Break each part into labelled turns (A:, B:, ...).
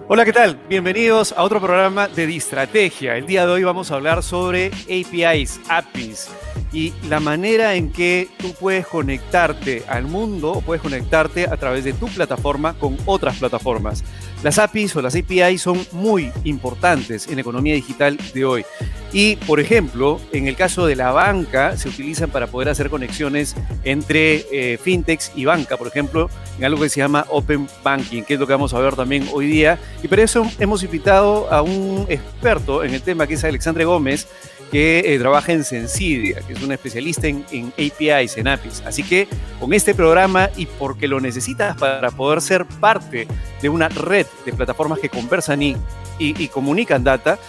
A: Hola, ¿qué tal? Bienvenidos a otro programa de Distrategia. El día de hoy vamos a hablar sobre APIs, APIs y la manera en que tú puedes conectarte al mundo o puedes conectarte a través de tu plataforma con otras plataformas. Las APIs o las APIs son muy importantes en la economía digital de hoy. Y, por ejemplo, en el caso de la banca, se utilizan para poder hacer conexiones entre fintechs y banca, por ejemplo, en algo que se llama Open Banking, que es lo que vamos a ver también hoy día. Y para eso hemos invitado a un experto en el tema, que es Alexandre Gómez, que trabaja en Sensidia, que es un especialista en APIs, en APIs. Así que con este programa, y porque lo necesitas para poder ser parte de una red de plataformas que conversan y comunican data,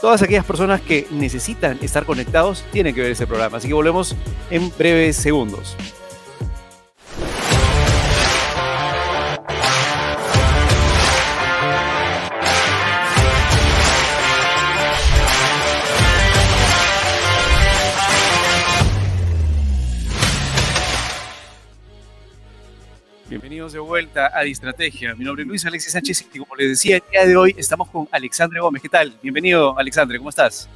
A: todas aquellas personas que necesitan estar conectados tienen que ver ese programa. Así que volvemos en breves segundos. Bienvenidos de vuelta a Distrategia. Mi nombre es Luis Alexis Sánchez y, como les decía, el día de hoy estamos con Alexandre Gómez. ¿Qué tal? Bienvenido, Alexandre. ¿Cómo estás?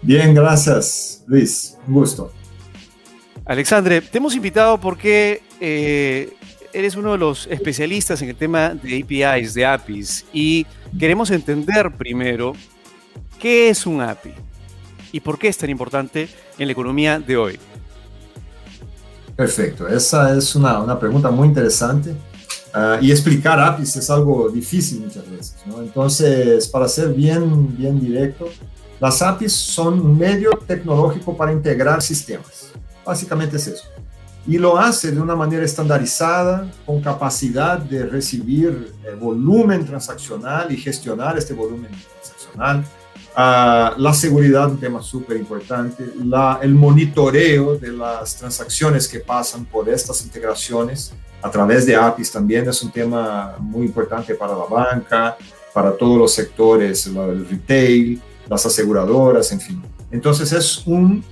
B: Bien, gracias, Luis. Un gusto.
A: Alexandre, te hemos invitado porque eres uno de los especialistas en el tema de APIs, de APIs, y queremos entender primero qué es un API y por qué es tan importante en la economía de hoy.
B: Perfecto, esa es una pregunta muy interesante y explicar APIs es algo difícil muchas veces, ¿no? Entonces, para ser bien directo, las APIs son un medio tecnológico para integrar sistemas. Básicamente es eso. Y lo hace de una manera estandarizada, con capacidad de recibir volumen transaccional y gestionar este volumen transaccional. La seguridad, un tema súper importante, el monitoreo de las transacciones que pasan por estas integraciones a través de APIs también es un tema muy importante para la banca, para todos los sectores, el retail, las aseguradoras, en fin. Entonces es un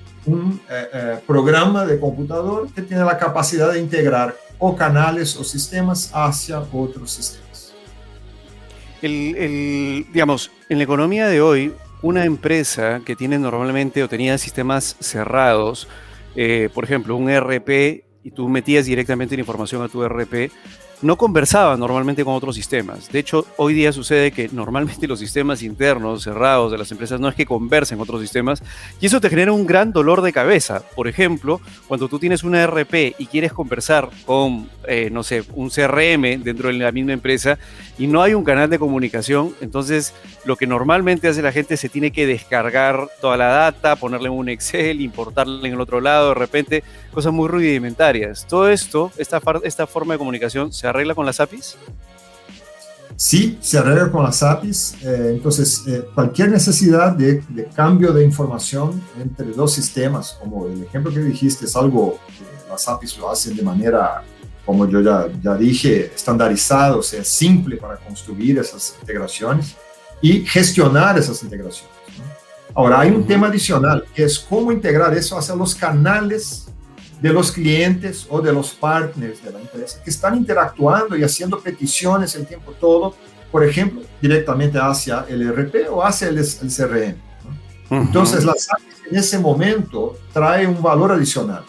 B: programa de computador que tiene la capacidad de integrar o canales o sistemas hacia otros sistemas.
A: Digamos, en la economía de hoy, una empresa que tiene normalmente o tenía sistemas cerrados, por ejemplo, un ERP, y tú metías directamente la información a tu ERP, no conversaba normalmente con otros sistemas. De hecho, hoy día sucede que normalmente los sistemas internos cerrados de las empresas no es que conversen con otros sistemas, y eso te genera un gran dolor de cabeza. Por ejemplo, cuando tú tienes una ERP y quieres conversar con, no sé, un CRM dentro de la misma empresa y no hay un canal de comunicación, entonces lo que normalmente hace la gente se tiene que descargar toda la data, ponerle en un Excel, importarla en el otro lado, de repente, cosas muy rudimentarias. Todo esto, esta forma de comunicación, ¿se arregla con las APIs?
B: Sí, se arregla con las APIs. Entonces, cualquier necesidad de cambio de información entre dos sistemas, como el ejemplo que dijiste, es algo que las APIs lo hacen de manera, como yo ya dije, estandarizada, o sea, simple para construir esas integraciones y gestionar esas integraciones, ¿no? Ahora, hay un tema adicional, que es cómo integrar eso hacia los canales de los clientes o de los partners de la empresa que están interactuando y haciendo peticiones el tiempo todo, por ejemplo, directamente hacia el ERP o hacia el CRM, ¿no? Entonces, las APIs en ese momento trae un valor adicional,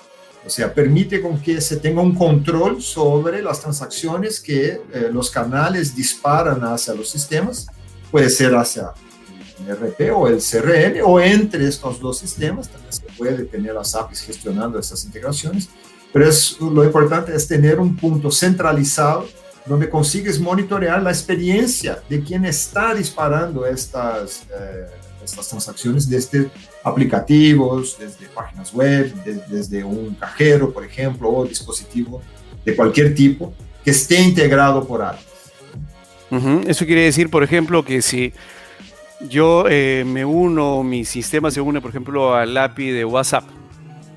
B: o sea, permite con que se tenga un control sobre las transacciones que los canales disparan hacia los sistemas, puede ser hacia el ERP o el CRM, o entre estos dos sistemas también se puede tener las APIs gestionando estas integraciones, pero lo importante es tener un punto centralizado donde consigues monitorear la experiencia de quien está disparando estas transacciones desde aplicativos, desde páginas web, desde un cajero, por ejemplo, o dispositivo de cualquier tipo que esté integrado por APIs.
A: Eso quiere decir, por ejemplo, que si yo mi sistema se une, por ejemplo, al API de WhatsApp,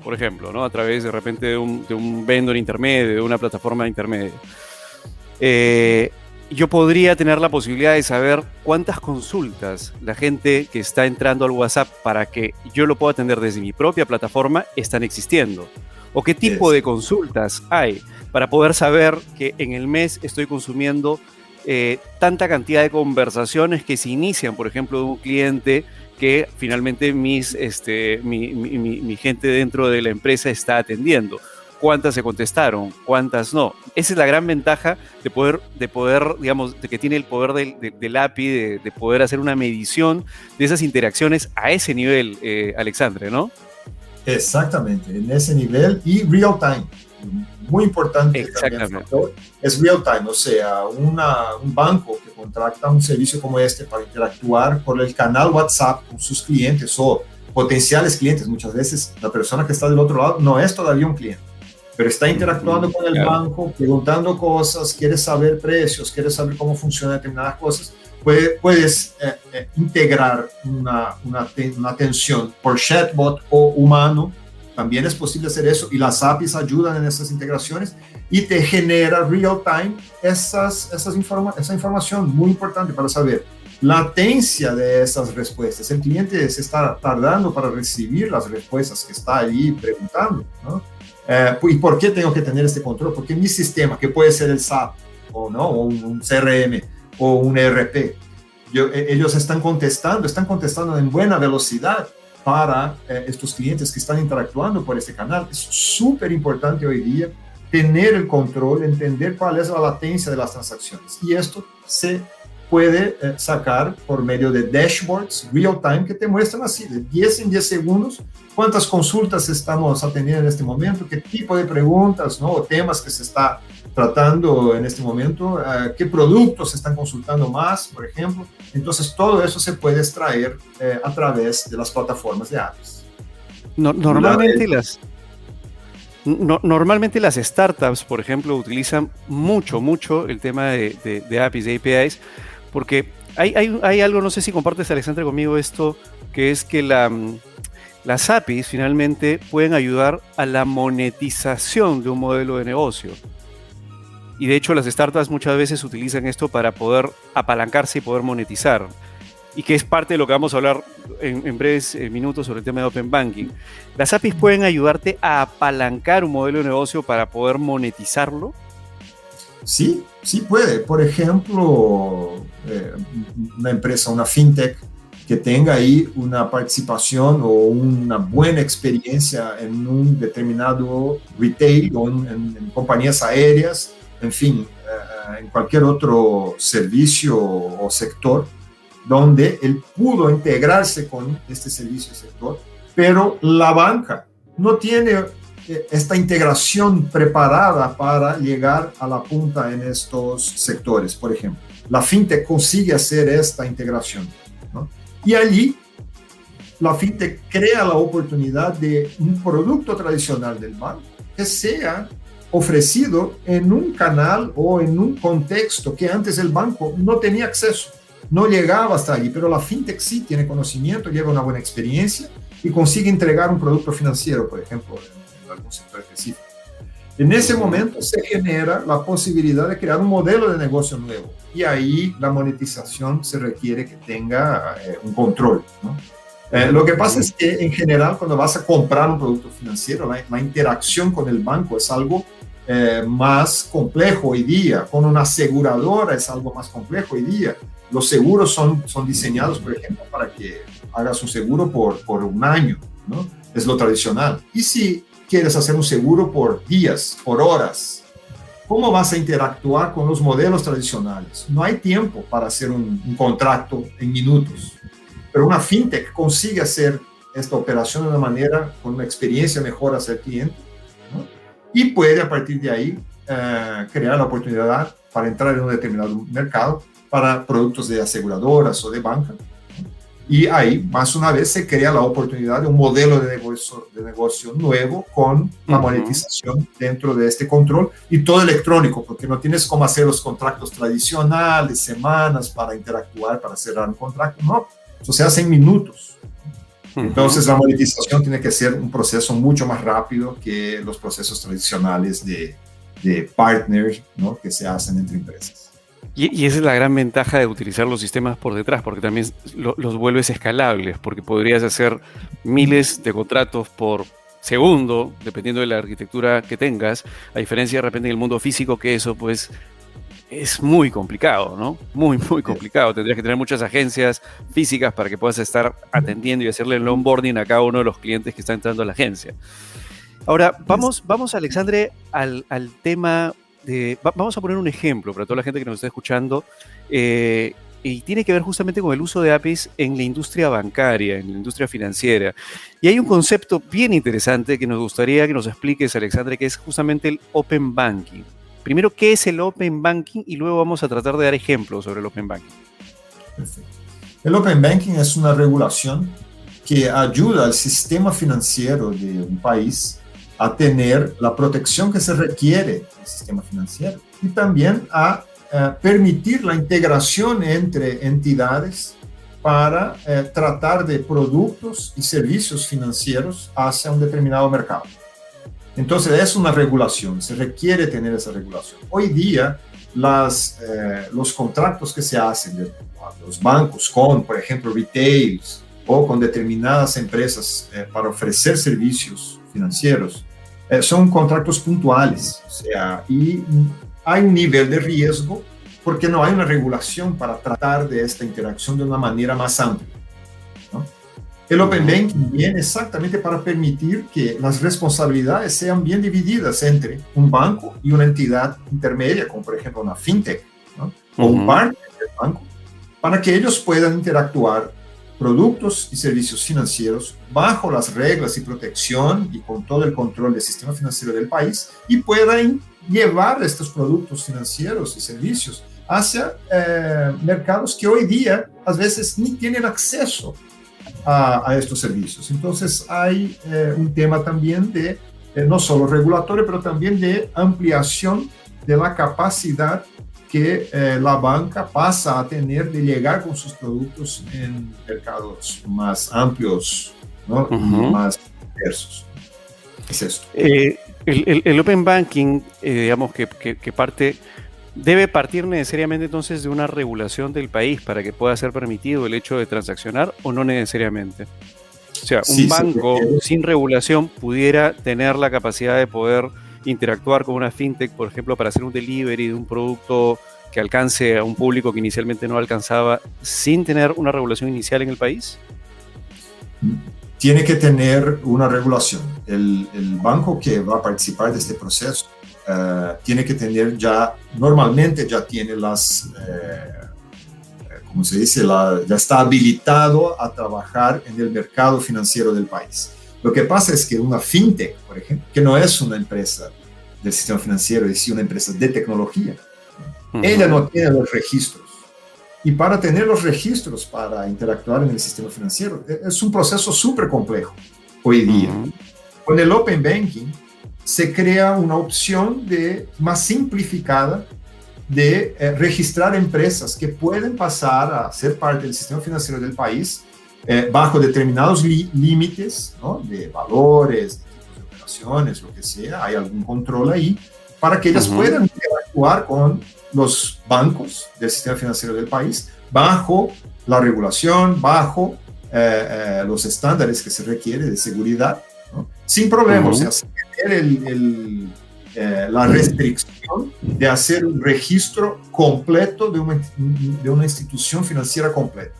A: por ejemplo, ¿no? A través de repente de un vendor intermedio, de una plataforma intermedia. Yo podría tener la posibilidad de saber cuántas consultas la gente que está entrando al WhatsApp para que yo lo pueda atender desde mi propia plataforma están existiendo. O qué tipo de consultas hay para poder saber que en el mes estoy consumiendo tanta cantidad de conversaciones que se inician, por ejemplo, de un cliente que finalmente mi gente dentro de la empresa está atendiendo. ¿Cuántas se contestaron? ¿Cuántas no? Esa es la gran ventaja de poder, digamos, de que tiene el poder del API, de poder hacer una medición de esas interacciones a ese nivel, Alexandre, ¿no?
B: Exactamente, en ese nivel y real time. Muy importante también es real time, o sea, un banco que contrata un servicio como este para interactuar por el canal WhatsApp con sus clientes o potenciales clientes. Muchas veces la persona que está del otro lado no es todavía un cliente, pero está interactuando con el banco, preguntando cosas, quiere saber precios, quiere saber cómo funcionan determinadas cosas. Puedes integrar una atención por chatbot o humano. También es posible hacer eso y las APIs ayudan en esas integraciones y te genera real time esa información muy importante para saber latencia de esas respuestas. El cliente se está tardando para recibir las respuestas que está ahí preguntando, ¿no? ¿Y por qué tengo que tener este control? Porque mi sistema, que puede ser el SAP o, ¿no? o un CRM o un ERP, ellos están contestando en buena velocidad para estos clientes que están interactuando por este canal. Es súper importante hoy día tener el control, entender cuál es la latencia de las transacciones. Y esto se puede sacar por medio de dashboards real time que te muestran así, de 10 en 10 segundos, cuántas consultas estamos atendiendo en este momento, qué tipo de preguntas, ¿no? o temas que se está tratando en este momento, qué productos se están consultando más, por ejemplo. Entonces, todo eso se puede extraer a través de las plataformas de APIs.
A: Normalmente las startups, por ejemplo, utilizan mucho el tema de APIs, de APIs, porque hay algo, no sé si compartes, Alexandre, conmigo esto, que es que las APIs finalmente pueden ayudar a la monetización de un modelo de negocio. Y de hecho las startups muchas veces utilizan esto para poder apalancarse y poder monetizar. Y que es parte de lo que vamos a hablar en breves minutos sobre el tema de Open Banking. ¿Las APIs pueden ayudarte a apalancar un modelo de negocio para poder monetizarlo?
B: Sí, sí puede. Por ejemplo, una empresa, una fintech, que tenga ahí una participación o una buena experiencia en un determinado retail o en compañías aéreas, en fin, en cualquier otro servicio o sector, donde él pudo integrarse con este servicio y sector, pero la banca no tiene esta integración preparada para llegar a la punta en estos sectores, por ejemplo. La fintech consigue hacer esta integración, ¿no? Y allí la fintech crea la oportunidad de un producto tradicional del banco que sea ofrecido en un canal o en un contexto que antes el banco no tenía acceso, no llegaba hasta allí, pero la fintech sí tiene conocimiento, lleva una buena experiencia y consigue entregar un producto financiero, por ejemplo, en algún sector específico. En ese momento se genera la posibilidad de crear un modelo de negocio nuevo y ahí la monetización se requiere que tenga un control, ¿no? Lo que pasa es que en general cuando vas a comprar un producto financiero, la interacción con el banco es algo más complejo hoy día. Con una aseguradora es algo más complejo hoy día. Los seguros son diseñados, por ejemplo, para que hagas un seguro por un año, ¿no? Es lo tradicional. Y si quieres hacer un seguro por días, por horas, ¿cómo vas a interactuar con los modelos tradicionales? No hay tiempo para hacer un contrato en minutos. Pero una fintech consigue hacer esta operación de una manera, con una experiencia mejor hacia el cliente, ¿no? Y puede a partir de ahí crear la oportunidad para entrar en un determinado mercado para productos de aseguradoras o de banca, ¿no? Y ahí, más una vez, se crea la oportunidad de un modelo de negocio nuevo con la monetización dentro de este control y todo electrónico, porque no tienes cómo hacer los contratos tradicionales, semanas para interactuar, para cerrar un contrato, no. Eso se hace en minutos. Entonces, la monetización tiene que ser un proceso mucho más rápido que los procesos tradicionales de partners, ¿no? que se hacen entre empresas.
A: Y esa es la gran ventaja de utilizar los sistemas por detrás, porque también los vuelves escalables, porque podrías hacer miles de contratos por segundo, dependiendo de la arquitectura que tengas, a diferencia de repente en el mundo físico, que eso pues es muy complicado, ¿no? Muy, muy complicado. Tendrías que tener muchas agencias físicas para que puedas estar atendiendo y hacerle el onboarding a cada uno de los clientes que está entrando a la agencia. Ahora, vamos Alexandre, al tema de... vamos a poner un ejemplo para toda la gente que nos está escuchando, y tiene que ver justamente con el uso de APIs en la industria bancaria, en la industria financiera. Y hay un concepto bien interesante que nos gustaría que nos expliques, Alexandre, que es justamente el Open Banking. Primero, ¿qué es el Open Banking? Y luego vamos a tratar de dar ejemplos sobre el Open Banking.
B: Perfecto. El Open Banking es una regulación que ayuda al sistema financiero de un país a tener la protección que se requiere del sistema financiero y también a permitir la integración entre entidades para tratar de productos y servicios financieros hacia un determinado mercado. Entonces es una regulación, se requiere tener esa regulación. Hoy día los contratos que se hacen de los bancos con, por ejemplo, retails o con determinadas empresas para ofrecer servicios financieros, son contratos puntuales, o sea, y hay un nivel de riesgo porque no hay una regulación para tratar de esta interacción de una manera más amplia, ¿no? El Open Banking viene exactamente para permitir que las responsabilidades sean bien divididas entre un banco y una entidad intermedia, como por ejemplo una fintech, ¿no? O un partner del banco, para que ellos puedan interactuar productos y servicios financieros bajo las reglas y protección y con todo el control del sistema financiero del país y puedan llevar estos productos financieros y servicios hacia mercados que hoy día a veces ni tienen acceso a estos servicios. Entonces hay un tema también de no solo regulatorio, pero también de ampliación de la capacidad que la banca pasa a tener de llegar con sus productos en mercados más amplios, ¿no? Y más diversos. Es esto.
A: El Open Banking, digamos que debe partir necesariamente entonces de una regulación del país para que pueda ser permitido el hecho de transaccionar, o no necesariamente. O sea, un banco sin regulación pudiera tener la capacidad de poder interactuar con una fintech, por ejemplo, para hacer un delivery de un producto que alcance a un público que inicialmente no alcanzaba, sin tener una regulación inicial en el país.
B: Tiene que tener una regulación. El banco que va a participar de este proceso tiene que tener normalmente ya tiene como se dice, ya está habilitado a trabajar en el mercado financiero del país. Lo que pasa es que una fintech, por ejemplo, que no es una empresa del sistema financiero, es una empresa de tecnología, ella no tiene los registros. Y para tener los registros para interactuar en el sistema financiero, es un proceso súper complejo hoy día. Con el Open Banking se crea una opción más simplificada de registrar empresas que pueden pasar a ser parte del sistema financiero del país bajo determinados límites, ¿no? De valores, de tipos de operaciones, lo que sea, hay algún control ahí, para que ellas puedan interactuar con los bancos del sistema financiero del país bajo la regulación, bajo los estándares que se requiere de seguridad, ¿no? Sin problemas, o sea, sin tener la restricción de hacer un registro completo de una institución financiera completa.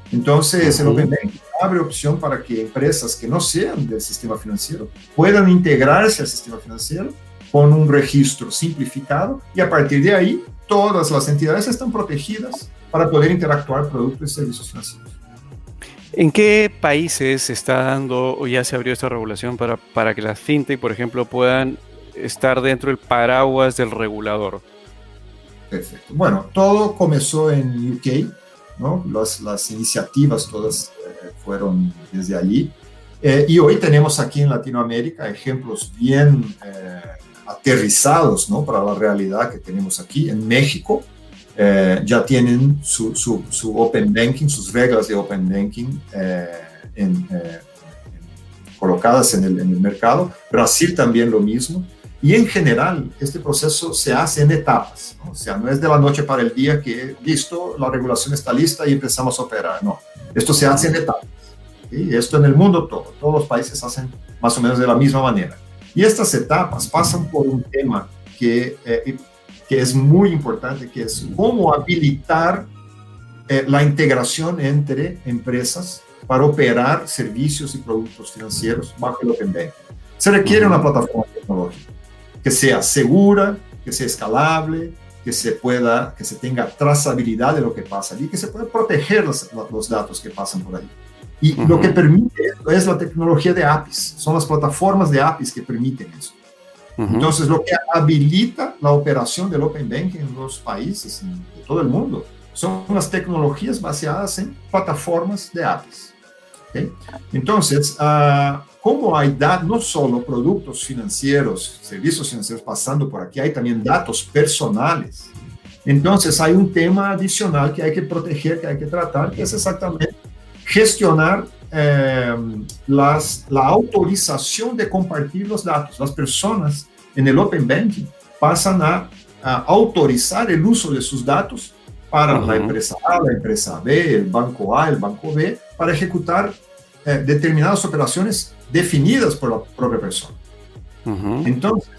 B: Entonces, el Open Banking abre opción para que empresas que no sean del sistema financiero puedan integrarse al sistema financiero con un registro simplificado y a partir de ahí todas las entidades están protegidas para poder interactuar productos y servicios financieros.
A: ¿En qué países se está dando o ya se abrió esta regulación para que las fintech, por ejemplo, puedan estar dentro del paraguas del regulador?
B: Perfecto. Bueno, todo comenzó en UK, ¿no? Las iniciativas todas fueron desde allí. Y hoy tenemos aquí en Latinoamérica ejemplos bien aterrizados, ¿no? Para la realidad que tenemos aquí. En México ya tienen su Open Banking, sus reglas de Open Banking colocadas en el mercado. Brasil también lo mismo. Y en general, este proceso se hace en etapas, ¿no? O sea, no es de la noche para el día que, listo, la regulación está lista y empezamos a operar. No, esto se hace en etapas. ¿Sí? Esto en el mundo todos los países hacen más o menos de la misma manera. Y estas etapas pasan por un tema que que es muy importante, que es cómo habilitar la integración entre empresas para operar servicios y productos financieros bajo el Open Banking. Se requiere una plataforma tecnológica que sea segura, que sea escalable, que se tenga trazabilidad de lo que pasa allí, que se pueda proteger los datos que pasan por ahí. Y lo que permite esto es la tecnología de APIs, son las plataformas de APIs que permiten eso. Entonces, lo que habilita la operación del Open Banking en los países, de todo el mundo, son las tecnologías basadas en plataformas de APIs. ¿Okay? Entonces, como hay no solo productos financieros, servicios financieros pasando por aquí, hay también datos personales. Entonces, hay un tema adicional que hay que proteger, que hay que tratar, que es exactamente gestionar la autorización de compartir los datos. Las personas en el Open Banking pasan a autorizar el uso de sus datos para la empresa A, la empresa B, el banco A, el banco B, para ejecutar determinadas operaciones definidas por la propia persona. Entonces,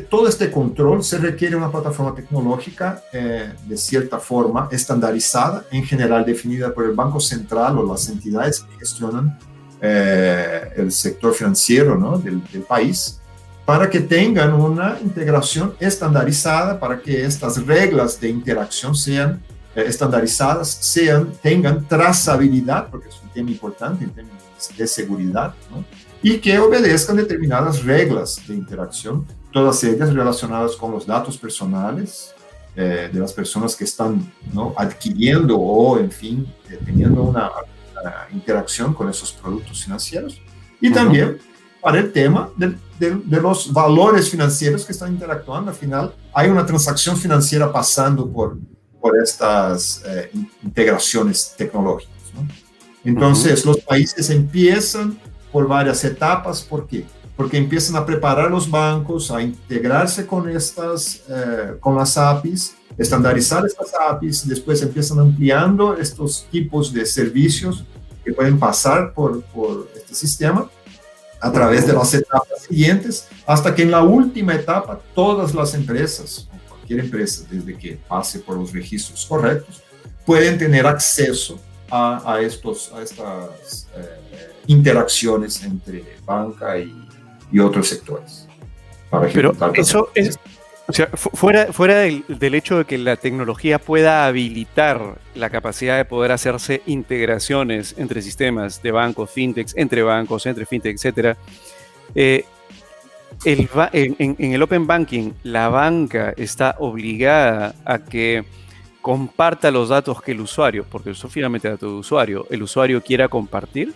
B: todo este control se requiere una plataforma tecnológica de cierta forma estandarizada, en general definida por el Banco Central o las entidades que gestionan el sector financiero, ¿no? del país, para que tengan una integración estandarizada, para que estas reglas de interacción sean estandarizadas, tengan trazabilidad, porque es un tema importante en términos de seguridad, ¿no? Y que obedezcan determinadas reglas de interacción, todas ellas relacionadas con los datos personales de las personas que están, ¿no? adquiriendo o, en fin, teniendo una interacción con esos productos financieros. Y también para el tema de los valores financieros que están interactuando. Al final, hay una transacción financiera pasando por estas integraciones tecnológicas, ¿no? Entonces, los países empiezan por varias etapas. ¿Por qué? Porque empiezan a preparar los bancos, a integrarse con las APIs, estandarizar estas APIs, después empiezan ampliando estos tipos de servicios que pueden pasar por este sistema a través de las etapas siguientes, hasta que en la última etapa todas las empresas, o cualquier empresa, desde que pase por los registros correctos, pueden tener acceso a estas interacciones entre banca y otros sectores.
A: Pero eso es, o sea, fuera del hecho de que la tecnología pueda habilitar la capacidad de poder hacerse integraciones entre sistemas de bancos, fintechs, entre fintech, etcétera, en el Open Banking, la banca está obligada a que comparta los datos que el usuario, porque son finalmente datos de usuario, el usuario quiera compartir,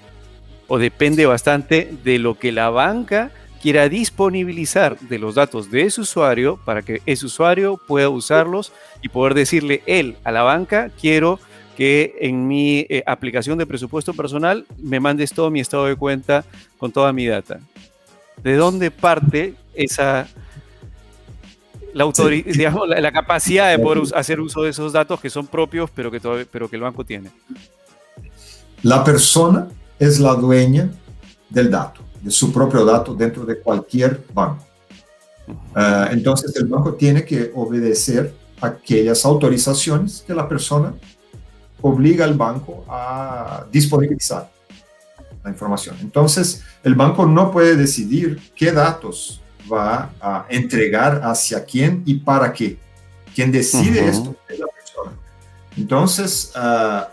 A: o depende bastante de lo que la banca quiera disponibilizar de los datos de ese usuario para que ese usuario pueda usarlos y poder decirle él a la banca: quiero que en mi aplicación de presupuesto personal me mandes todo mi estado de cuenta con toda mi data. ¿De dónde parte digamos, la capacidad de poder hacer uso de esos datos que son propios, pero que el banco tiene?
B: La persona es la dueña del dato, de su propio dato dentro de cualquier banco. Entonces, el banco tiene que obedecer aquellas autorizaciones que la persona obliga al banco a disponibilizar la información. Entonces, el banco no puede decidir qué datos va a entregar hacia quién y para qué. Quien decide esto es la persona. Entonces,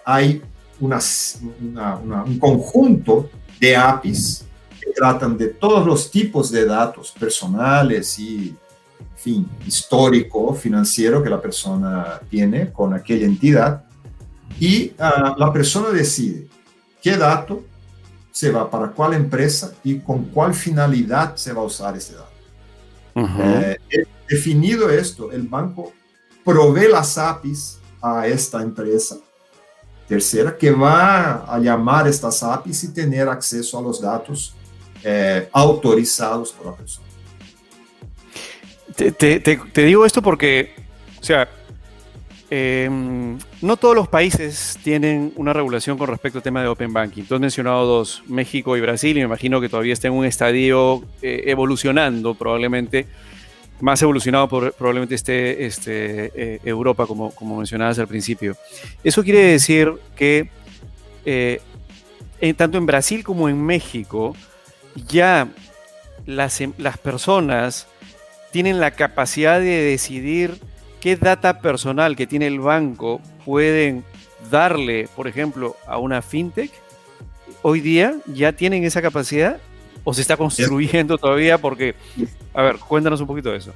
B: hay un conjunto de APIs que tratan de todos los tipos de datos personales y, en fin, histórico, financiero que la persona tiene con aquella entidad, y la persona decide qué dato se va para cuál empresa y con cuál finalidad se va a usar ese dato. Definido esto, el banco provee las APIs a esta empresa tercera que va a llamar estas APIs y tener acceso a los datos autorizados por la persona.
A: Te digo esto porque, o sea, no todos los países tienen una regulación con respecto al tema de Open Banking. Tú has mencionado dos, México y Brasil, y me imagino que todavía está en un estadio evolucionando probablemente. más evolucionado probablemente esté Europa, como mencionabas al principio. Eso quiere decir que tanto en Brasil como en México ya las personas tienen la capacidad de decidir qué data personal que tiene el banco pueden darle, por ejemplo, a una fintech. Hoy día ya tienen esa capacidad o se está construyendo todavía porque, a ver, cuéntanos un poquito de eso.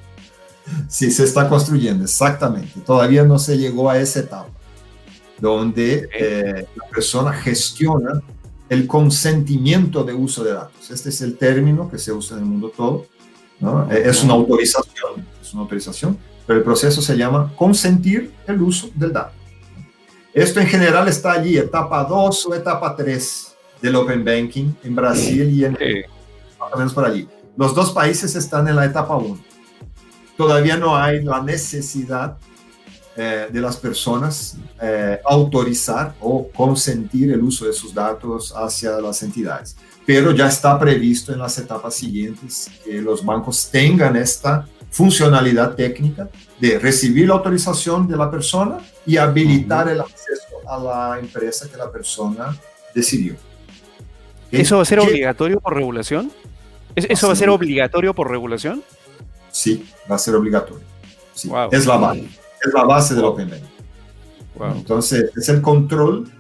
B: Sí, se está construyendo, exactamente. Todavía no se llegó a esa etapa donde la persona gestiona el consentimiento de uso de datos. Este es el término que se usa en el mundo todo, ¿no? Es una autorización, pero el proceso se llama consentir el uso del dato. Esto en general está allí, etapa 2 o etapa 3 del Open Banking en Brasil y más o menos por allí. Los dos países están en la etapa 1. Todavía no hay la necesidad de las personas autorizar o consentir el uso de sus datos hacia las entidades. Pero ya está previsto en las etapas siguientes que los bancos tengan esta funcionalidad técnica de recibir la autorización de la persona y habilitar el acceso a la empresa que la persona decidió. ¿Okay?
A: ¿Eso va a ser obligatorio por regulación? ¿Eso va a ser obligatorio por regulación?
B: Sí, va a ser obligatorio. Sí.
A: Wow.
B: Es la base del Open Banking.
A: Wow.
B: Entonces, es el control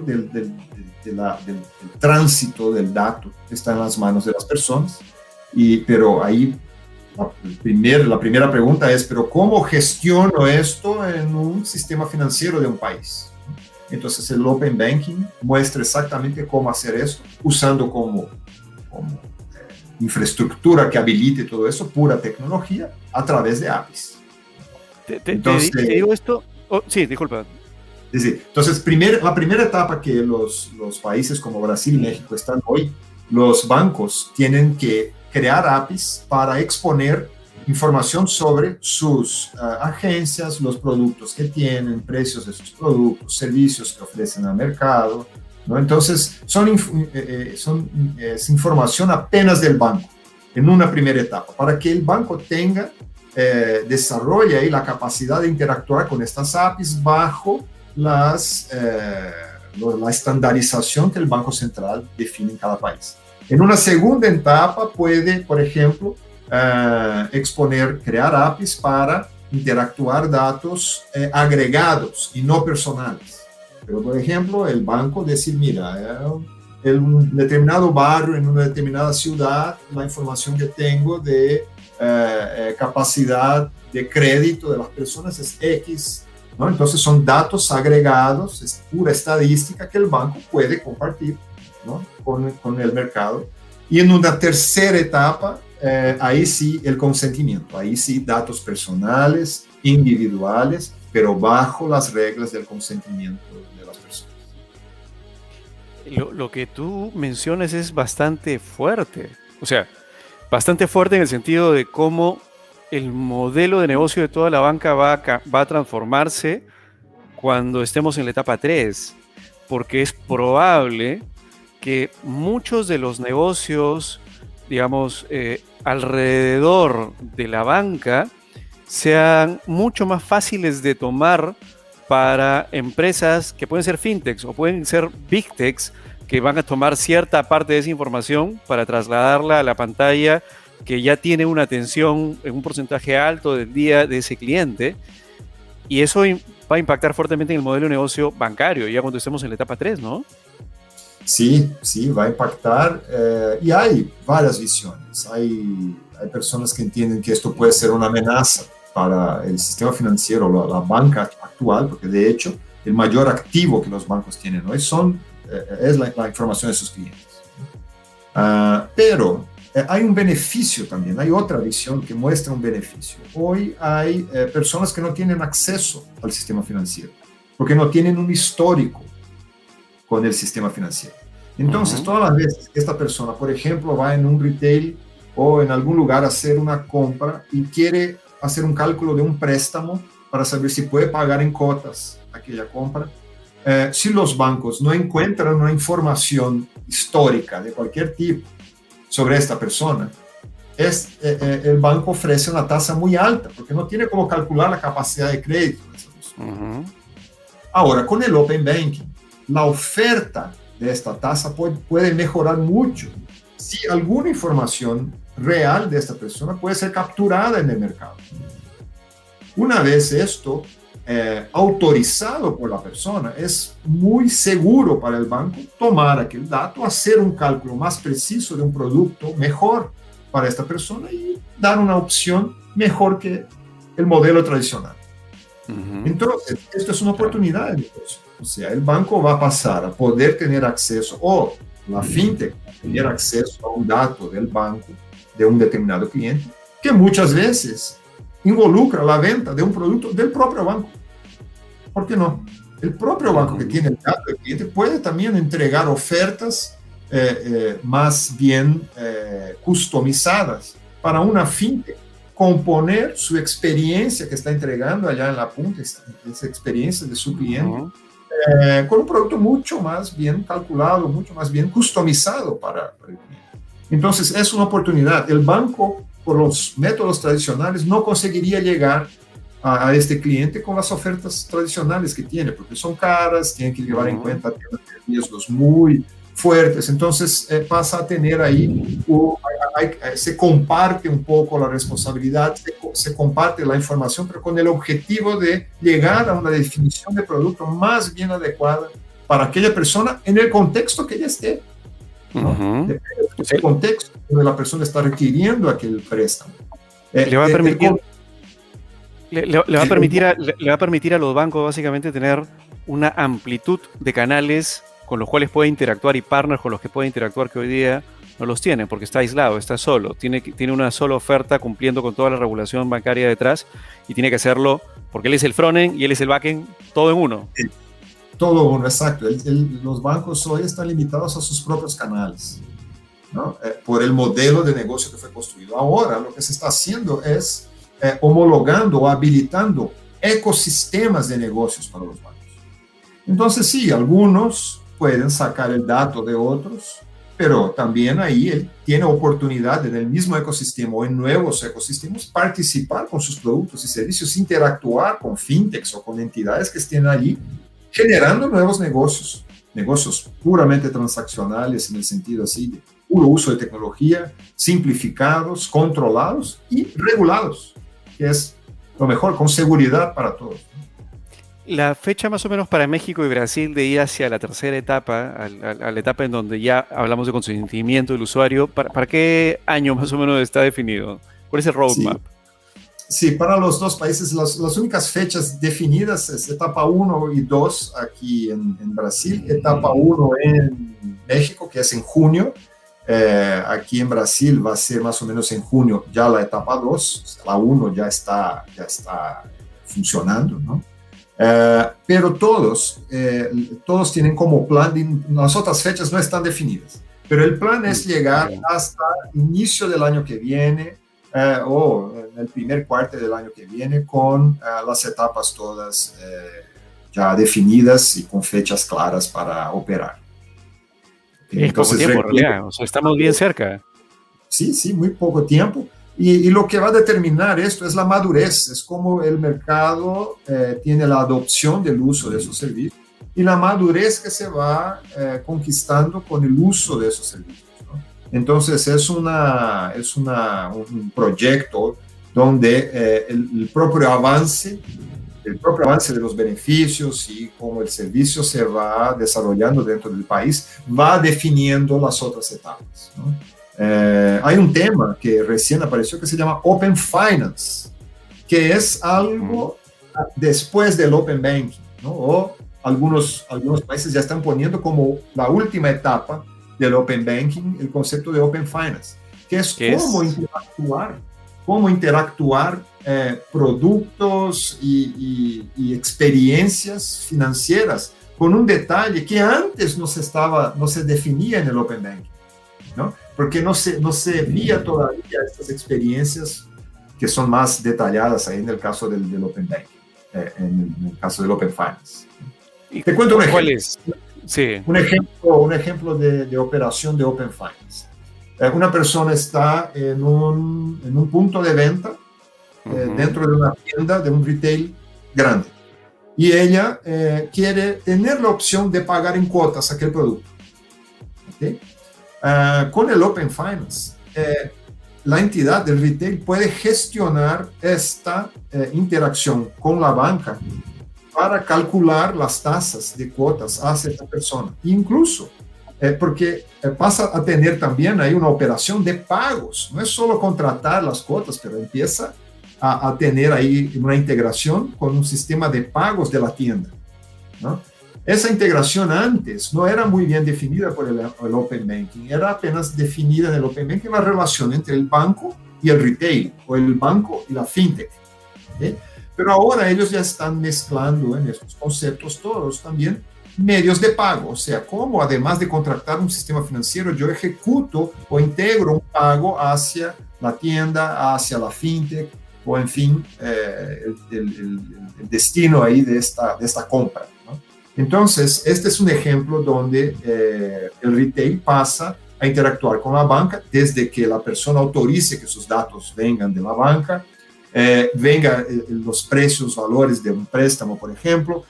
B: del tránsito del dato que está en las manos de las personas. Pero ahí la primera pregunta es, ¿pero cómo gestiono esto en un sistema financiero de un país? Entonces, el Open Banking muestra exactamente cómo hacer eso, usando como infraestructura que habilite todo eso, pura tecnología, a través de APIs.
A: Entonces, te digo esto. Oh, sí, disculpa.
B: Sí. Entonces, la primera etapa que los países como Brasil y México están hoy, los bancos tienen que crear APIs para exponer información sobre sus agencias, los productos que tienen, precios de sus productos, servicios que ofrecen al mercado, ¿no? Entonces, es información apenas del banco en una primera etapa, para que el banco desarrolle ahí la capacidad de interactuar con estas APIs bajo la estandarización que el Banco Central define en cada país. En una segunda etapa puede, por ejemplo, crear APIs para interactuar datos agregados y no personales. Pero, por ejemplo, el banco decir, mira, en un determinado barrio, en una determinada ciudad, la información que tengo de capacidad de crédito de las personas es X, ¿no? Entonces son datos agregados, es pura estadística que el banco puede compartir, ¿no? con el mercado. Y en una tercera etapa, ahí sí el consentimiento, ahí sí datos personales, individuales, pero bajo las reglas del consentimiento de las personas.
A: Lo que tú mencionas es bastante fuerte, o sea, bastante fuerte en el sentido de cómo el modelo de negocio de toda la banca va a transformarse cuando estemos en la etapa 3, porque es probable que muchos de los negocios, digamos, alrededor de la banca sean mucho más fáciles de tomar para empresas que pueden ser fintechs o pueden ser big techs que van a tomar cierta parte de esa información para trasladarla a la pantalla que ya tiene una atención en un porcentaje alto del día de ese cliente, y eso va a impactar fuertemente en el modelo de negocio bancario ya cuando estemos en la etapa 3, ¿no?
B: Sí, va a impactar y hay varias visiones. Hay personas que entienden que esto puede ser una amenaza para el sistema financiero, la banca actual, porque de hecho el mayor activo que los bancos tienen hoy es la información de sus clientes. Pero hay un beneficio también, hay otra visión que muestra un beneficio. Hoy hay personas que no tienen acceso al sistema financiero, porque no tienen un histórico con el sistema financiero. Entonces, todas las veces que esta persona, por ejemplo, va en un retail o en algún lugar a hacer una compra y quiere hacer un cálculo de un préstamo para saber si puede pagar en cuotas aquella compra, si los bancos no encuentran una información histórica de cualquier tipo sobre esta persona, el banco ofrece una tasa muy alta, porque no tiene cómo calcular la capacidad de crédito de esa persona.
A: Ujú.
B: Ahora, con el Open Banking, la oferta de esta tasa puede mejorar mucho si alguna información real de esta persona puede ser capturada en el mercado. Una vez esto autorizado por la persona, es muy seguro para el banco tomar aquel dato, hacer un cálculo más preciso de un producto mejor para esta persona y dar una opción mejor que el modelo tradicional.
A: Ujú.
B: Entonces, esto es una oportunidad de negocio. O sea, el banco va a pasar a poder tener acceso, o la fintech va a tener acceso a un dato del banco de un determinado cliente, que muchas veces involucra la venta de un producto del propio banco. ¿Por qué no? El propio banco que tiene el dato del cliente puede también entregar ofertas más bien customizadas para una fintech, componer su experiencia que está entregando allá en la punta, esa experiencia de su cliente, con un producto mucho más bien calculado, mucho más bien customizado para el cliente. Entonces, es una oportunidad. El banco, por los métodos tradicionales, no conseguiría llegar a este cliente con las ofertas tradicionales que tiene, porque son caras, tienen que llevar en cuenta riesgos muy fuertes. Entonces, pasa a tener ahí, se comparte un poco la responsabilidad, se comparte la información, pero con el objetivo de llegar a una definición de producto más bien adecuada para aquella persona en el contexto que ella esté, ¿no? Depende del contexto donde la persona está requiriendo aquel préstamo.
A: Le va a permitir... Le va a permitir a los bancos básicamente tener una amplitud de canales con los cuales puede interactuar y partners con los que puede interactuar que hoy día no los tiene, porque está aislado, está solo, tiene una sola oferta cumpliendo con toda la regulación bancaria detrás y tiene que hacerlo porque él es el frontend y él es el backend, todo en uno.
B: Todo uno, exacto. Los bancos hoy están limitados a sus propios canales, ¿no? Por el modelo de negocio que fue construido. Ahora lo que se está haciendo es homologando o habilitando ecosistemas de negocios para los bancos. Entonces, sí, algunos pueden sacar el dato de otros, pero también ahí él tiene oportunidad en el mismo ecosistema o en nuevos ecosistemas participar con sus productos y servicios, interactuar con fintechs o con entidades que estén allí generando nuevos negocios, negocios puramente transaccionales en el sentido así de puro uso de tecnología, simplificados, controlados y regulados, que es lo mejor, con seguridad para todos.
A: La fecha más o menos para México y Brasil de ir hacia la tercera etapa, a la etapa en donde ya hablamos de consentimiento del usuario, ¿para qué año más o menos está definido? ¿Cuál es el roadmap?
B: Sí, para los dos países las únicas fechas definidas es etapa 1 y 2 aquí en Brasil, etapa 1 en México, que es en junio. Aquí en Brasil va a ser más o menos en junio ya la etapa 2, la 1 ya está funcionando, ¿no? Pero todos tienen como plan, las otras fechas no están definidas, pero el plan es llegar hasta inicio del año que viene o en el primer cuarto del año que viene con las etapas todas ya definidas y con fechas claras para operar.
A: Es poco tiempo, en realidad. O sea, estamos bien cerca.
B: Sí, muy poco tiempo. Y lo que va a determinar esto es la madurez, es como el mercado tiene la adopción del uso de esos servicios y la madurez que se va conquistando con el uso de esos servicios, ¿no? Entonces es un proyecto donde el propio avance de los beneficios y cómo el servicio se va desarrollando dentro del país va definiendo las otras etapas, ¿no? Hay un tema que recién apareció que se llama Open Finance, que es algo después del Open Banking, ¿no? O algunos países ya están poniendo como la última etapa del Open Banking el concepto de Open Finance, que es cómo interactuar productos y experiencias financieras con un detalle que antes no se definía en el Open Banking, ¿no? Porque no se veía todavía estas experiencias que son más detalladas ahí en el caso del Open Banking, en el caso del Open Finance. Te cuento un ejemplo.
A: ¿Cuál es? Sí.
B: Un ejemplo de operación de Open Finance. Una persona está en un punto de venta dentro de una tienda, de un retail grande, y ella quiere tener la opción de pagar en cuotas aquel producto. ¿Okay? Con el Open Finance, la entidad del retail puede gestionar esta interacción con la banca para calcular las tasas de cuotas hacia esta persona. Incluso porque pasa a tener también ahí una operación de pagos. No es solo contratar las cuotas, pero empieza a tener ahí una integración con un sistema de pagos de la tienda, ¿no? Esa integración antes no era muy bien definida por el Open Banking, era apenas definida en el Open Banking la relación entre el banco y el retail, o el banco y la fintech. ¿Okay? Pero ahora ellos ya están mezclando en estos conceptos todos también medios de pago, o sea, cómo además de contratar un sistema financiero, yo ejecuto o integro un pago hacia la tienda, hacia la fintech, o en fin, el destino ahí de esta compra, ¿no? Entonces, este es un ejemplo donde el retail pasa a interactuar con la banca desde que la persona autorice que sus datos vengan de la banca, venga los precios, valores de un préstamo, por ejemplo,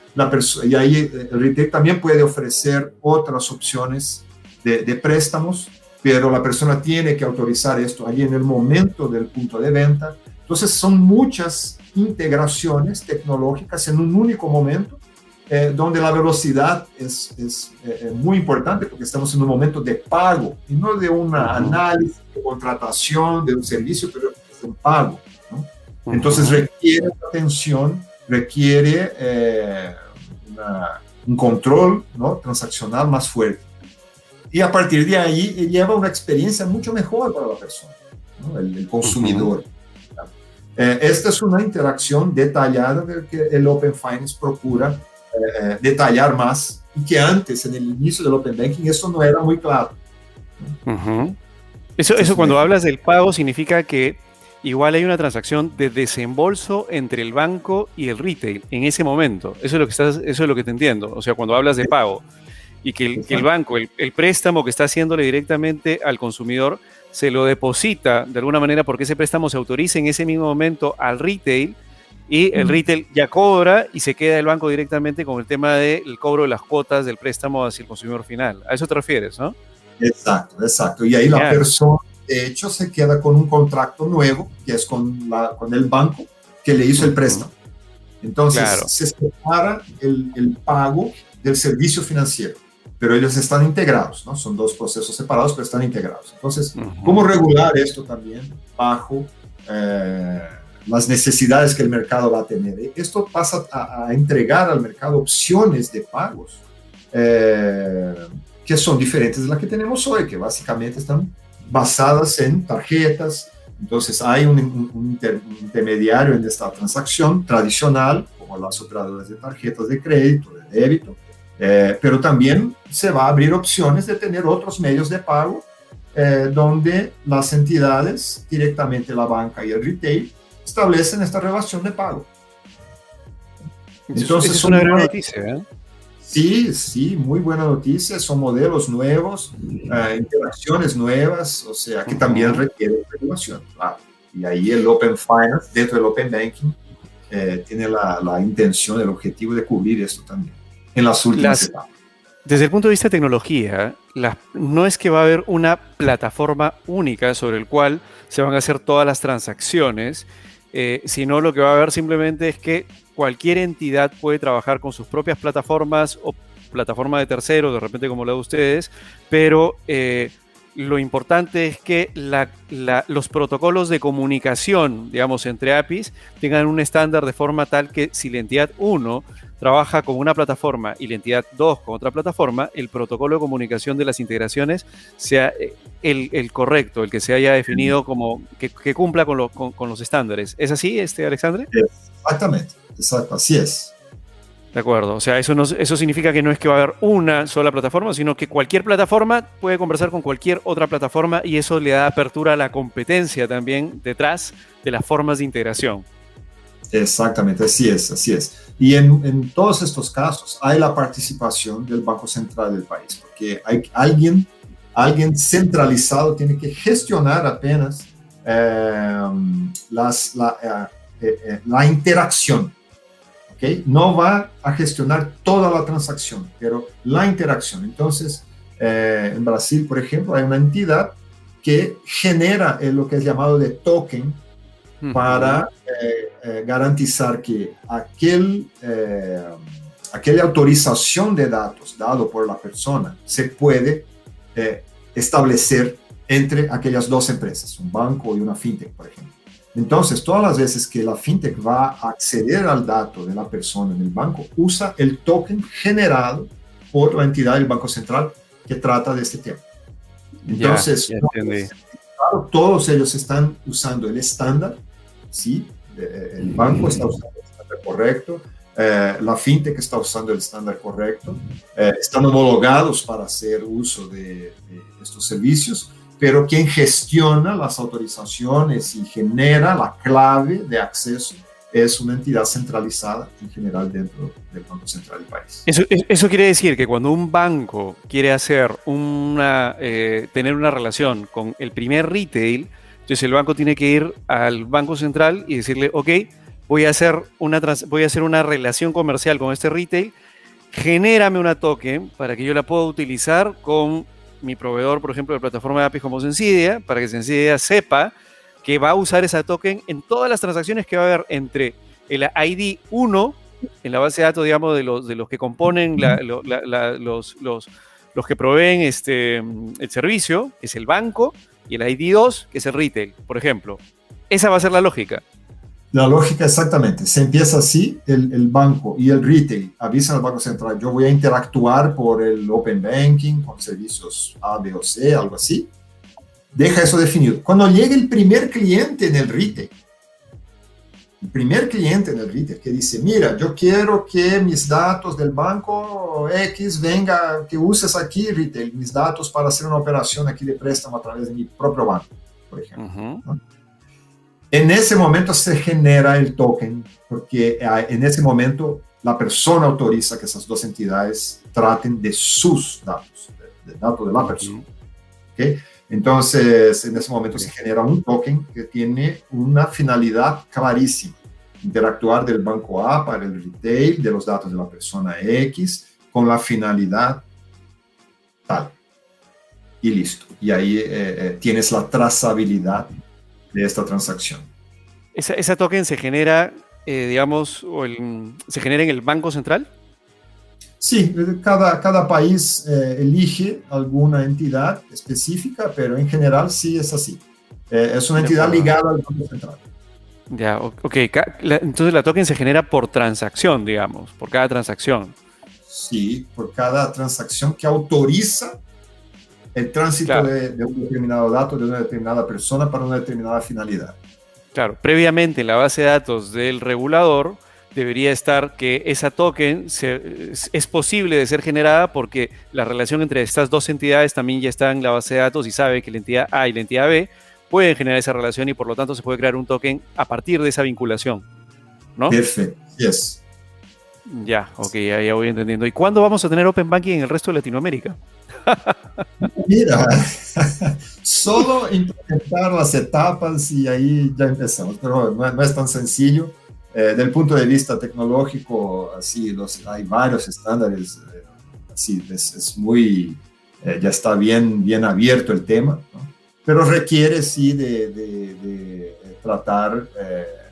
B: y ahí el retail también puede ofrecer otras opciones de préstamos, pero la persona tiene que autorizar esto allí en el momento del punto de venta. Entonces son muchas integraciones tecnológicas en un único momento, donde la velocidad es muy importante porque estamos en un momento de pago y no de un análisis, de contratación, de un servicio, pero es un pago, ¿no? Entonces requiere atención, requiere un control, ¿no?, transaccional más fuerte. Y a partir de ahí lleva una experiencia mucho mejor para la persona, ¿no?, el consumidor. Esta es una interacción detallada que el Open Finance procura detallar más, y que antes, en el inicio del Open Banking, eso no era muy claro.
A: Eso cuando hablas del pago significa que igual hay una transacción de desembolso entre el banco y el retail en ese momento. Eso es lo que te entiendo. O sea, cuando hablas de pago y que el banco, el préstamo que está haciéndole directamente al consumidor, se lo deposita de alguna manera porque ese préstamo se autoriza en ese mismo momento al retail, y el retail ya cobra y se queda el banco directamente con el tema del cobro de las cuotas del préstamo hacia el consumidor final. A eso te refieres, ¿no?
B: Exacto. Y ahí la persona, de hecho, se queda con un contrato nuevo, que es con el banco que le hizo el préstamo. Entonces, se separa el pago del servicio financiero, pero ellos están integrados, ¿no? Son dos procesos separados, pero están integrados. Entonces, ¿cómo regular esto también bajo las necesidades que el mercado va a tener? Esto pasa a entregar al mercado opciones de pagos que son diferentes de las que tenemos hoy, que básicamente están basadas en tarjetas. Entonces hay un intermediario en esta transacción tradicional, como las operadoras de tarjetas de crédito, de débito, pero también se va a abrir opciones de tener otros medios de pago donde las entidades, directamente la banca y el retail, establecen esta relación de pago.
A: Entonces es una gran noticia, ¿eh?
B: Sí, muy buena noticia. Son modelos nuevos, interacciones nuevas, o sea, que también requieren regulación, claro. Y ahí el Open Finance, dentro del Open Banking, tiene la intención, el objetivo de cubrir esto también, en las últimas etapas.
A: Desde el punto de vista de tecnología, no es que va a haber una plataforma única sobre el cual se van a hacer todas las transacciones, sino lo que va a haber simplemente es que cualquier entidad puede trabajar con sus propias plataformas o plataforma de terceros, de repente como la de ustedes, pero lo importante es que los protocolos de comunicación, digamos, entre APIs tengan un estándar de forma tal que si la entidad 1 trabaja con una plataforma y la entidad 2 con otra plataforma, el protocolo de comunicación de las integraciones sea el correcto, el que se haya definido como que cumpla con los estándares. ¿Es así, Alexandre?
B: Exactamente, exacto, así es.
A: De acuerdo, o sea, eso significa que no es que va a haber una sola plataforma, sino que cualquier plataforma puede conversar con cualquier otra plataforma, y eso le da apertura a la competencia también detrás de las formas de integración.
B: Exactamente, así es. Y en todos estos casos hay la participación del Banco Central del país, porque alguien centralizado tiene que gestionar apenas la interacción. ¿Okay? No va a gestionar toda la transacción, pero la interacción. Entonces, en Brasil, por ejemplo, hay una entidad que genera lo que es llamado de token para garantizar que aquella autorización de datos dado por la persona se puede establecer entre aquellas dos empresas, un banco y una fintech, por ejemplo. Entonces, todas las veces que la fintech va a acceder al dato de la persona en el banco, usa el token generado por la entidad del Banco Central que trata de este tema. Entonces, todos ellos están usando el estándar, ¿sí? El banco está usando el estándar correcto, la fintech está usando el estándar correcto, están homologados para hacer uso de estos servicios, pero quien gestiona las autorizaciones y genera la clave de acceso es una entidad centralizada en general dentro del Banco Central del país.
A: Eso quiere decir que cuando un banco quiere hacer tener una relación con el primer retail, entonces el banco tiene que ir al Banco Central y decirle, ok, voy a hacer una relación comercial con este retail, genérame una token para que yo la pueda utilizar con mi proveedor, por ejemplo, de plataforma de APIs como Sensidia, para que Sensidia sepa que va a usar esa token en todas las transacciones que va a haber entre el ID 1, en la base de datos, digamos, de los que componen los que proveen el servicio, que es el banco, y el ID 2, que es el retail, por ejemplo. Esa va a ser la lógica.
B: La lógica exactamente. Se empieza así, el banco y el retail avisan al Banco Central, yo voy a interactuar por el Open Banking con servicios A, B o C, algo así. Deja eso definido. Cuando llegue el primer cliente en el retail, que dice, mira, yo quiero que mis datos del banco X venga, que uses aquí, retail, mis datos para hacer una operación aquí de préstamo a través de mi propio banco, por ejemplo. ¿No? En ese momento se genera el token, porque en ese momento la persona autoriza que esas dos entidades traten de sus datos, del dato de la persona. ¿Okay? Entonces, en ese momento se genera un token que tiene una finalidad clarísima. Interactuar del banco A para el retail de los datos de la persona X con la finalidad tal. Y listo. Y ahí tienes la trazabilidad de esta transacción.
A: ¿Esa token se genera, digamos, se genera en el Banco Central?
B: Sí, cada país elige alguna entidad específica, pero en general sí es así. Es una entidad ligada al Banco Central.
A: Ya, ok. Entonces la token se genera por transacción, digamos, por cada transacción.
B: Sí, por cada transacción que autoriza el tránsito de un determinado dato de una determinada persona para una determinada finalidad.
A: Claro, previamente en la base de datos del regulador debería estar que esa token es posible de ser generada porque la relación entre estas dos entidades también ya está en la base de datos y sabe que la entidad A y la entidad B pueden generar esa relación y por lo tanto se puede crear un token a partir de esa vinculación, ¿no?
B: Perfecto, yes.
A: Ya, ok, ya voy entendiendo. ¿Y cuándo vamos a tener Open Banking en el resto de Latinoamérica?
B: Mira, solo implementar las etapas y ahí ya empezamos, pero no es tan sencillo. Del punto de vista tecnológico, así, hay varios estándares, así, es muy, ya está bien abierto el tema, ¿no? Pero requiere sí de tratar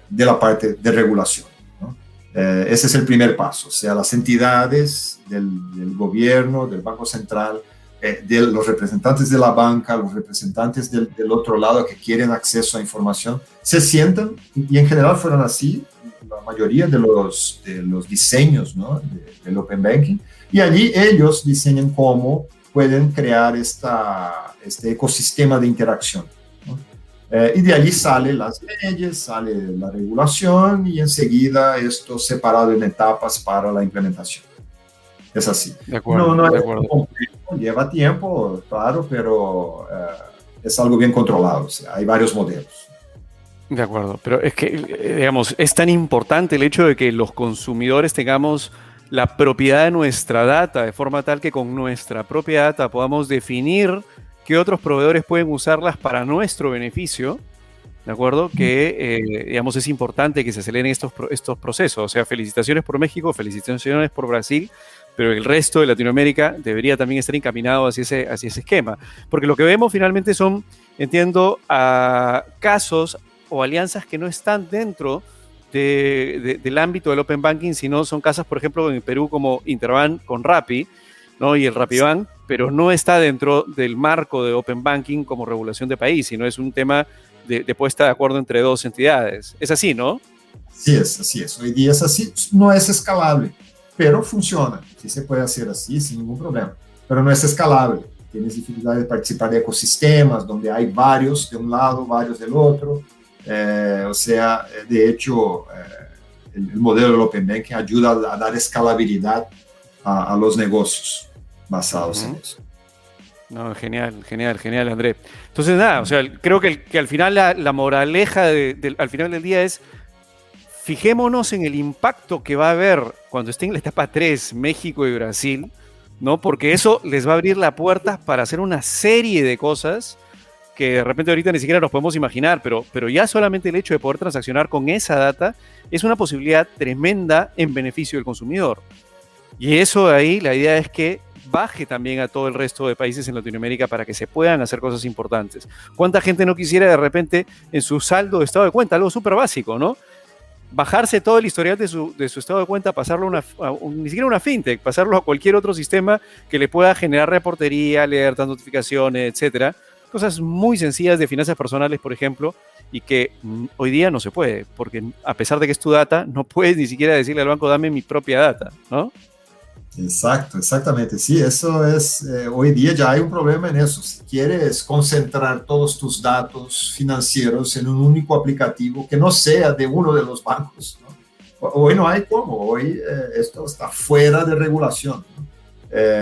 B: de la parte de regulación, ¿no? Ese es el primer paso, o sea, las entidades del gobierno, del Banco Central, de los representantes de la banca, los representantes del otro lado que quieren acceso a información, se sientan, y en general fueron así, la mayoría de los diseños, ¿no? del Open Banking, y allí ellos diseñan cómo pueden crear este ecosistema de interacción, ¿no? Y de allí salen las leyes, sale la regulación y enseguida esto separado en etapas para la implementación. Es así.
A: De acuerdo,
B: no
A: de
B: es
A: acuerdo.
B: complejo, lleva tiempo, claro, pero es algo bien controlado, o sea, hay varios modelos.
A: De acuerdo, pero es que, digamos, es tan importante el hecho de que los consumidores tengamos la propiedad de nuestra data, de forma tal que con nuestra propia data podamos definir qué otros proveedores pueden usarlas para nuestro beneficio, ¿de acuerdo? Que, digamos, es importante que se aceleren estos procesos. O sea, felicitaciones por México, felicitaciones por Brasil, pero el resto de Latinoamérica debería también estar encaminado hacia ese esquema. Porque lo que vemos finalmente son, entiendo, casos o alianzas que no están dentro del ámbito del Open Banking, sino son casos, por ejemplo, en Perú como Interbank con Rappi, ¿no? Y el RappiBank, pero no está dentro del marco de Open Banking como regulación de país, sino es un tema de puesta de acuerdo entre dos entidades. Es así, ¿no?
B: Sí, así es. Hoy día es así. No es escalable, pero funciona. Sí se puede hacer así sin ningún problema, pero no es escalable. Tienes dificultad de participar de ecosistemas donde hay varios de un lado, varios del otro. O sea, de hecho, el modelo del Open Banking ayuda a dar escalabilidad a los negocios basados en eso.
A: No, genial, André. Entonces, nada, o sea, creo que al final la moraleja al final del día es: fijémonos en el impacto que va a haber cuando esté en la etapa 3 México y Brasil, ¿no? Porque eso les va a abrir la puerta para hacer una serie de cosas que de repente ahorita ni siquiera nos podemos imaginar, pero ya solamente el hecho de poder transaccionar con esa data es una posibilidad tremenda en beneficio del consumidor. Y eso de ahí, la idea es que baje también a todo el resto de países en Latinoamérica para que se puedan hacer cosas importantes. ¿Cuánta gente no quisiera de repente en su saldo de estado de cuenta, algo súper básico, ¿no? Bajarse todo el historial de su estado de cuenta, pasarlo ni siquiera a una fintech, pasarlo a cualquier otro sistema que le pueda generar reportería, alertas, notificaciones, etcétera. Cosas muy sencillas de finanzas personales, por ejemplo, y que hoy día no se puede, porque a pesar de que es tu data, no puedes ni siquiera decirle al banco: dame mi propia data, ¿no?
B: Exacto, exactamente. Sí, eso es, hoy día ya hay un problema en eso. Si quieres concentrar todos tus datos financieros en un único aplicativo que no sea de uno de los bancos, ¿no? Hoy no hay cómo, hoy esto está fuera de regulación, ¿no?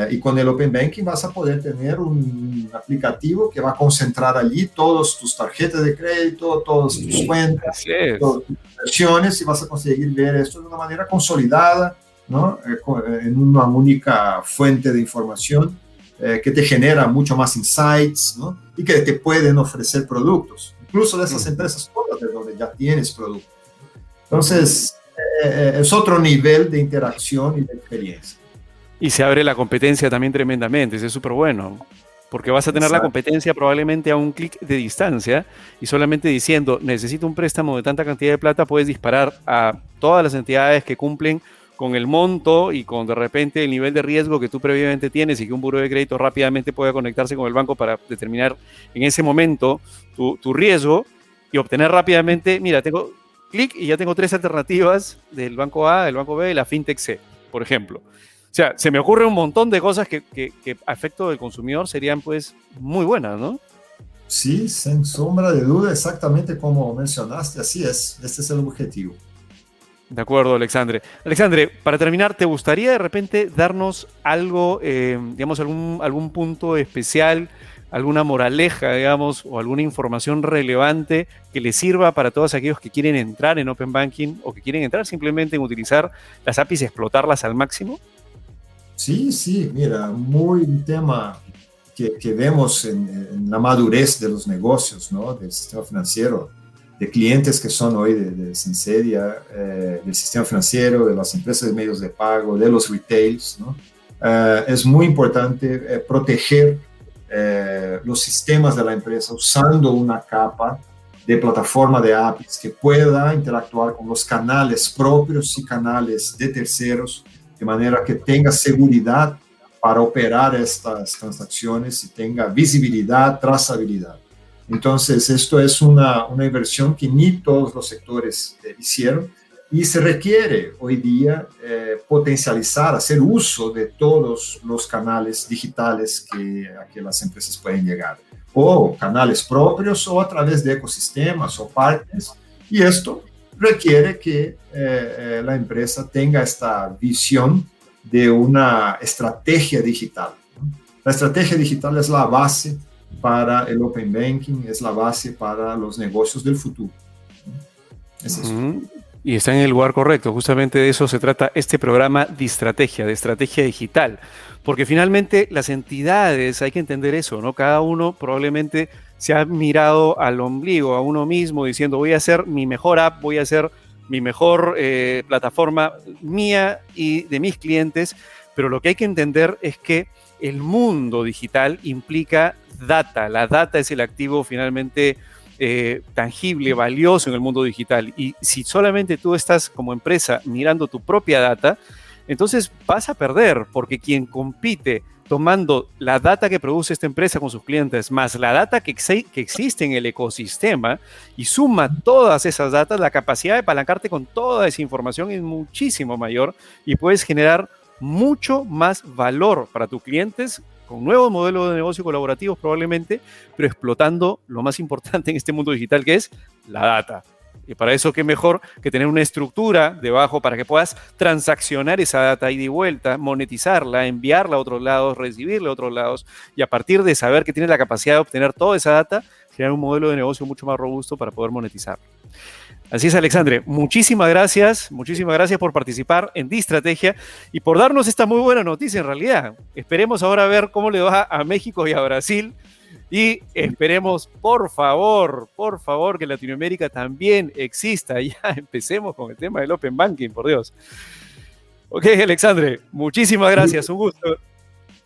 B: Y con el Open Banking vas a poder tener un aplicativo que va a concentrar allí todas tus tarjetas de crédito, todas tus cuentas, todas tus inversiones, y vas a conseguir ver esto de una manera consolidada, ¿no? En una única fuente de información que te genera mucho más insights, ¿no? Y que te pueden ofrecer productos, incluso de esas empresas todas de donde ya tienes productos. Entonces, es otro nivel de interacción y de experiencia.
A: Y se abre la competencia también tremendamente, eso es súper bueno, porque vas a tener la competencia probablemente a un clic de distancia, y solamente diciendo necesito un préstamo de tanta cantidad de plata puedes disparar a todas las entidades que cumplen con el monto y con de repente el nivel de riesgo que tú previamente tienes, y que un buró de crédito rápidamente pueda conectarse con el banco para determinar en ese momento tu riesgo y obtener rápidamente: mira, tengo clic y ya tengo 3 alternativas del banco A, del banco B y la fintech C, por ejemplo. O sea, se me ocurre un montón de cosas que a efecto del consumidor serían pues muy buenas, ¿no?
B: Sí, sin sombra de duda, exactamente como mencionaste, así es, este es el objetivo.
A: De acuerdo, Alexandre. Alexandre, para terminar, ¿te gustaría de repente darnos algo, digamos, algún punto especial, alguna moraleja, digamos, o alguna información relevante que les sirva para todos aquellos que quieren entrar en Open Banking o que quieren entrar simplemente en utilizar las APIs y explotarlas al máximo?
B: Sí, mira, muy un tema que vemos en la madurez de los negocios, ¿no? Del sistema financiero, de clientes que son hoy de Sensedia, del sistema financiero, de las empresas de medios de pago, de los retails, ¿no? Es muy importante proteger los sistemas de la empresa usando una capa de plataforma de APIs que pueda interactuar con los canales propios y canales de terceros, de manera que tenga seguridad para operar estas transacciones y tenga visibilidad, trazabilidad. Entonces, esto es una inversión que ni todos los sectores hicieron, y se requiere hoy día potencializar, hacer uso de todos los canales digitales a que las empresas pueden llegar, o canales propios o a través de ecosistemas o partners, y esto requiere que la empresa tenga esta visión de una estrategia digital, ¿no? La estrategia digital es la base para el Open Banking, es la base para los negocios del futuro, ¿no? Es eso.
A: Y está en el lugar correcto. Justamente de eso se trata este programa de estrategia digital. Porque finalmente las entidades, hay que entender eso, ¿no? Cada uno probablemente se ha mirado al ombligo, a uno mismo, diciendo voy a hacer mi mejor app, voy a hacer mi mejor plataforma mía y de mis clientes. Pero lo que hay que entender es que el mundo digital implica data. La data es el activo finalmente tangible, valioso en el mundo digital. Y si solamente tú estás como empresa mirando tu propia data, entonces vas a perder, porque quien compite tomando la data que produce esta empresa con sus clientes, más la data que existe en el ecosistema, y suma todas esas datas, la capacidad de apalancarte con toda esa información es muchísimo mayor y puedes generar mucho más valor para tus clientes con nuevos modelos de negocio colaborativos probablemente, pero explotando lo más importante en este mundo digital, que es la data. Y para eso, qué mejor que tener una estructura debajo para que puedas transaccionar esa data ida y vuelta, monetizarla, enviarla a otros lados, recibirla a otros lados, y a partir de saber que tienes la capacidad de obtener toda esa data, generar un modelo de negocio mucho más robusto para poder monetizar. Así es, Alexandre. Muchísimas gracias por participar en Distrategia y por darnos esta muy buena noticia en realidad. Esperemos ahora ver cómo le va a México y a Brasil y esperemos, por favor, que Latinoamérica también exista. Ya empecemos con el tema del Open Banking, por Dios. Ok, Alexandre, muchísimas gracias, un gusto.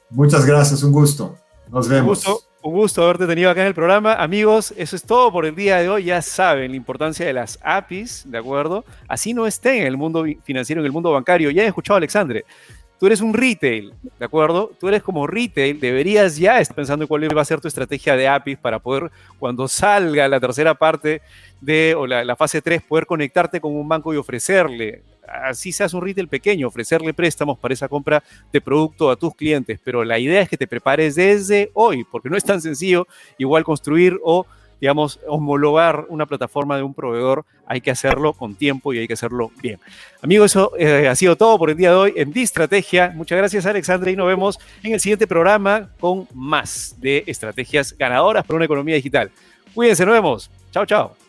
B: Muchas gracias, un gusto. Nos vemos.
A: Un gusto haberte tenido acá en el programa. Amigos, eso es todo por el día de hoy. Ya saben la importancia de las APIs, ¿de acuerdo? Así no estén en el mundo financiero, en el mundo bancario. Ya he escuchado, Alexandre, tú eres un retail, ¿de acuerdo? Tú eres como retail, deberías ya estar pensando en cuál va a ser tu estrategia de APIs para poder, cuando salga la tercera parte o la fase 3, poder conectarte con un banco y ofrecerle, así seas un retail pequeño, ofrecerle préstamos para esa compra de producto a tus clientes. Pero la idea es que te prepares desde hoy, porque no es tan sencillo igual construir o, digamos, homologar una plataforma de un proveedor. Hay que hacerlo con tiempo y hay que hacerlo bien. Amigos, eso ha sido todo por el día de hoy en Distrategia. Muchas gracias, Alexandre, y nos vemos en el siguiente programa con más de estrategias ganadoras para una economía digital. Cuídense, nos vemos. Chao, chao.